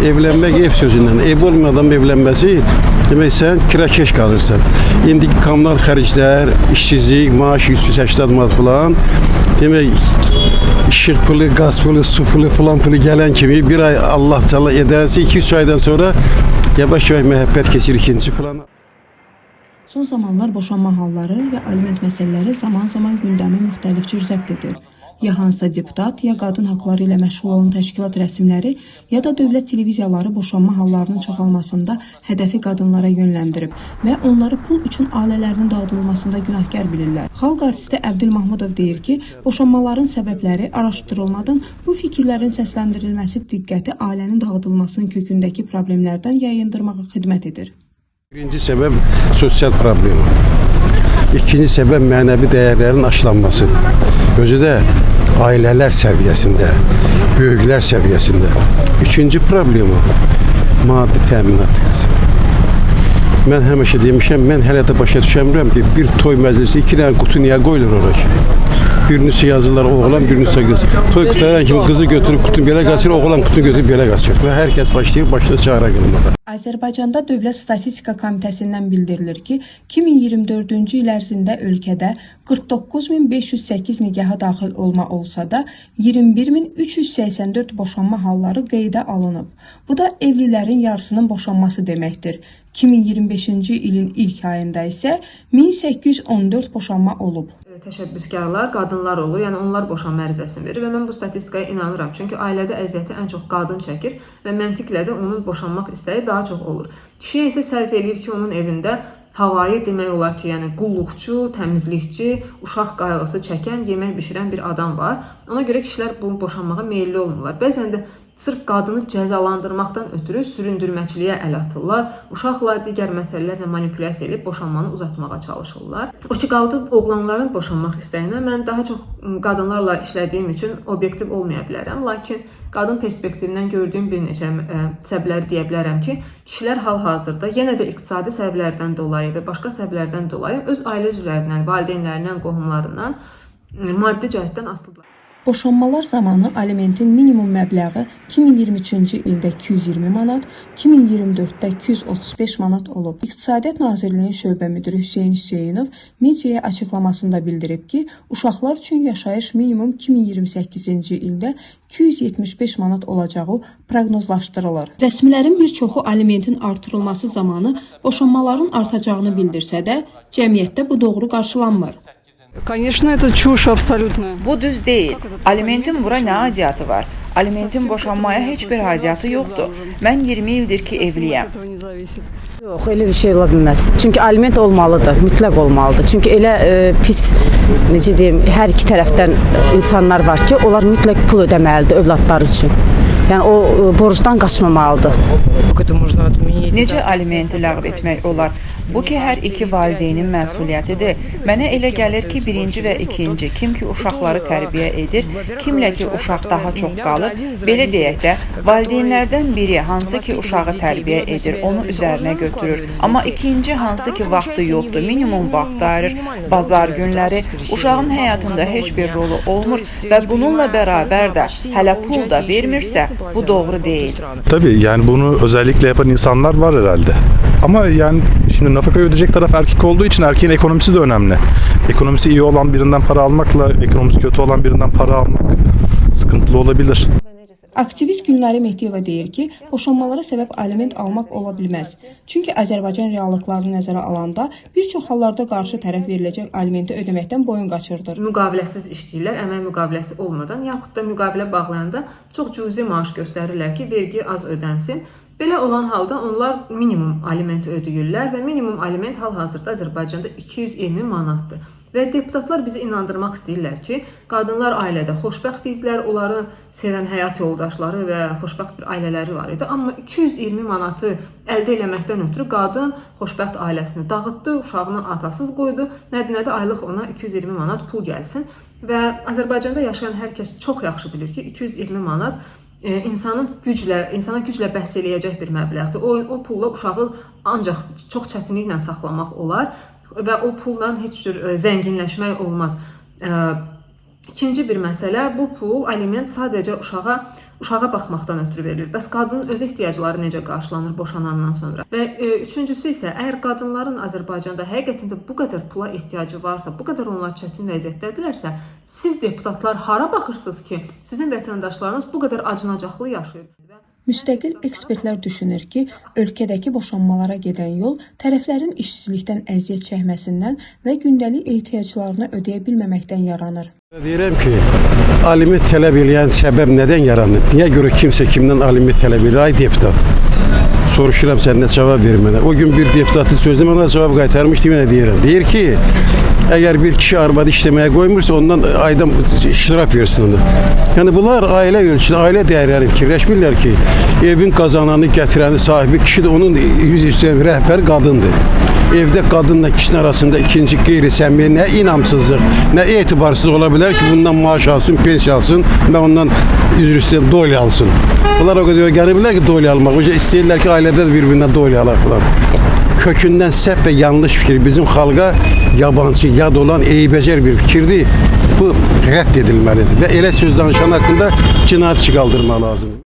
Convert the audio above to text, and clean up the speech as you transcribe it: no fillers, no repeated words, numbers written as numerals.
evlenmek ev sözündən, ev olmayan adam evlənməsi demək sən kirakeş qalırsan. İndi kommunal xərclər, işsizlik, maaş 180 manat falan. Demək işıq pulu, qaz pulu, su pulu falan pulu gələn kimi bir ay Allah canlı edənsə 2-3 aydan sonra yavaş-yavaş məhəbbət keçir ikinci plana. Son zamanlar boşanma halları və aliment məsələləri zaman-zaman gündəmi müxtəlif cür zəbt edir. Ya hansısa deputat, ya qadın haqları ilə məşğul olan təşkilat rəsmləri, ya da dövlət televiziyaları boşanma hallarının çoxalmasında hədəfi qadınlara yönləndirib və onları pul üçün ailələrinin dağıdılmasında günahkar bilirlər. Xalq artisti Əbdül Mahmudov deyir ki, boşanmaların səbəbləri araşdırılmadan bu fikirlərin səsləndirilməsi diqqəti ailənin dağıdılmasının kökündəki problemlərdən yayındırmağa xidmət edir. Birinci səbəb sosial problem. İkinci səbəb mənəvi dəyərlərin aşılanmasıdır. Özü də ailələr səviyyəsində, böyüklər səviyyəsində. Üçüncü problemi maddi təminatdır. Mən həmişə demişəm, mən hələ də başa düşəmirəm ki, bir toy məclisi 2 dənə qutu niyə qoyulur oraya? Birisi yazırlar oğlan, birisi qız. Toy qutaran kimi qızı götürüb qutunu belə qaçır, oğlan qutunu götürüb belə qaçır. Və hər kəs başlayır başına çağıra qılmağa. Azərbaycanda Dövlət Statistika Komitəsindən bildirilir ki, 2024-cü il ərzində ölkədə 49.508 nikaha daxil olma olsa da, 21.384 boşanma halları qeydə alınıb. Bu da evlilərin yarısının boşanması deməkdir. 2025-ci ilin ilk ayında isə 1814 boşanma olub. Təşəbbüskarlar qadınlar olur, yəni onlar boşanma ərizəsini verir və mən bu statistikaya inanıram. Çünki ailədə əziyyəti ən çox qadın çəkir və məntiqlə də onun boşanmaq istəyi daha çox olur. Kişiyə isə sərf eləyir ki, onun evində havayı demək olar ki, yəni qulluqçu, təmizlikçi, uşaq qayğısı çəkən, yemək bişirən bir adam var. Ona görə kişilər bu boşanmağa meyilli olmurlar. Bəzən də sırf qadını cəzalandırmaqdan ötürü süründürməçiliyə əl atırlar, uşaqla digər məsələlərlə manipulyasiya edib boşanmanı uzatmağa çalışırlar. O ki, qaldı oğlanların boşanmaq istəyinə, mən daha çox qadınlarla işlədiyim üçün obyektiv olmaya bilərəm, lakin qadın perspektivindən gördüyüm bir neçə səbəbləri deyə bilərəm ki, kişilər hal-hazırda yenə də iqtisadi səbəblərdən dolayı və başqa səbəblərdən dolayı öz ailə üzvlərindən, valideynlərindən, qohumlarından maddi cəhətdən asılıdırlar. Boşanmalar zamanı alimentin minimum məbləği 2023-cü ildə 220 manat, 2024-də 235 manat olub. İqtisadiyyat Nazirliyinin şöbə müdiri Hüseyn Hüseynov mediaya açıqlamasında bildirib ki, uşaqlar üçün yaşayış minimum 2028-ci ildə 275 manat olacağı proqnozlaşdırılır. Rəsmilərin bir çoxu alimentin artırılması zamanı boşanmaların artacağını bildirsə də, cəmiyyətdə bu doğru qarşılanmır. Конечно, это чушь абсолютная. Bu düz değil. Alimentin bura nə aidiyyatı var? Alimentin boşanmaya heç bir aidiyyatı yoxdur. Mən 20 ildir ki evliyəm. Yox, elə bir şey ola bilməz. Çünki aliment olmalıdır, mütləq olmalıdır. Çünki elə pis, necə deyim, hər iki tərəfdən insanlar var ki, onlar mütləq pul ödəməlidir övladları üçün. Yəni o borcdan qaçmamalıdır. Necə alimenti ləğv etmək olar? Bu ki, hər iki valideynin məsuliyyətidir. Mənə elə gəlir ki, birinci və ikinci, kim ki uşaqları tərbiyə edir, kimlə ki uşaq daha çox qalır, belə deyək də, valideynlərdən biri hansı ki uşağı tərbiyə edir, onu üzərinə götürür. Amma ikinci hansı ki vaxtı yoxdur, minimum vaxt ayırır, bazar günləri, uşağın həyatında heç bir rolu olmur və bununla bərabər də hələ pul da vermirsə, bu doğru değil. Tabii yani bunu özellikle yapan insanlar var herhalde. Ama yani şimdi nafakayı ödeyecek taraf erkek olduğu için erkeğin ekonomisi de önemli. Ekonomisi iyi olan birinden para almakla ekonomisi kötü olan birinden para almak sıkıntılı olabilir. Aktivist Günləri Mehdiyeva deyir ki, boşanmalara səbəb aliment almaq ola bilməz. Çünki Azərbaycan reallıqlarını nəzərə alanda bir çox hallarda qarşı tərəf veriləcək alimenti ödəməkdən boyun qaçırdır. Müqaviləsiz işləyirlər, əmək müqaviləsi olmadan, yaxud da müqavilə bağlayanda çox cüzi maaş göstərirlər ki, vergi az ödənsin. Belə olan halda onlar minimum aliment ödəyirlər və minimum aliment hal-hazırda Azərbaycanda 220 manatdır. Və deputatlar bizi inandırmaq istəyirlər ki, qadınlar ailədə xoşbəxt idilər, onların sevən həyat yoldaşları və xoşbəxt bir ailələri var idi. Amma 220 manatı əldə eləməkdən ötürü qadın xoşbəxt ailəsini dağıtdı, uşağını atasız qoydu, nədə aylıq ona 220 manat pul gəlsin. Və Azərbaycanda yaşayan hər kəs çox yaxşı bilir ki, 220 manat insana güclə bəhs eləyəcək bir məbləğdir. O pulla uşağı ancaq çox çətinliklə saxlamaq olar və o pulla heç cür zənginləşmək olmaz. İkinci bir məsələ, bu pul, aliment sadəcə uşağa baxmaqdan ötürü verilir. Bəs qadının öz ehtiyacları necə qarşılanır boşanandan sonra? Və üçüncüsü isə, əgər qadınların Azərbaycanda həqiqətən də bu qədər pula ehtiyacı varsa, bu qədər onlar çətin vəziyyətdədirlərsə, siz deputatlar hara baxırsınız ki, sizin vətəndaşlarınız bu qədər acınacaqlı yaşayır? Müstəqil ekspertlər düşünür ki, ölkədəki boşanmalara gedən yol tərəflərin işsizlikdən əziyyət çəkməsindən və gündəlik ehtiyaclarını ödəyə bilməməkdən yaranır. Deyirəm ki, aliment tələb edən səbəb nədən yaranır? Niyə görə kimsə kimdən aliment tələb edir? Ay deputat, soruşuram səndən cavab ver mənə. O gün bir deputatın sözünə ona cavab qaytarmışdı, yenə deyirəm. Deyir ki, əgər bir kişi arvadı işləməyə qoymursa, ondan aydan şiraf versin onu. Yəni bunlar ailə ölçüsü, ailə dəyərlərini fikirləşmirlər ki, evin qazananı, gətirəni, sahibi kişidir, onun rəhbər qadındır. Evdə qadınla kişinin arasında ikinci qeyri-səmimi, nə inamsızlıq, nə etibarsızlıq ola bilər ki, bundan maaş alsın, pensiya alsın və ondan üzr istəyib doyla alsın. Bunlar o qədər gəliblər ki, doyla almaq. İstəyirlər ki, ailədə də bir-birindən doyla alaq falan. Kökündən səhv və yanlış fikir bizim xalqa yabancı, yad olan eybəcər bir fikirdir. Bu rədd edilməlidir və elə söz danışan haqqında cinayət işi qaldırmaq lazımdır.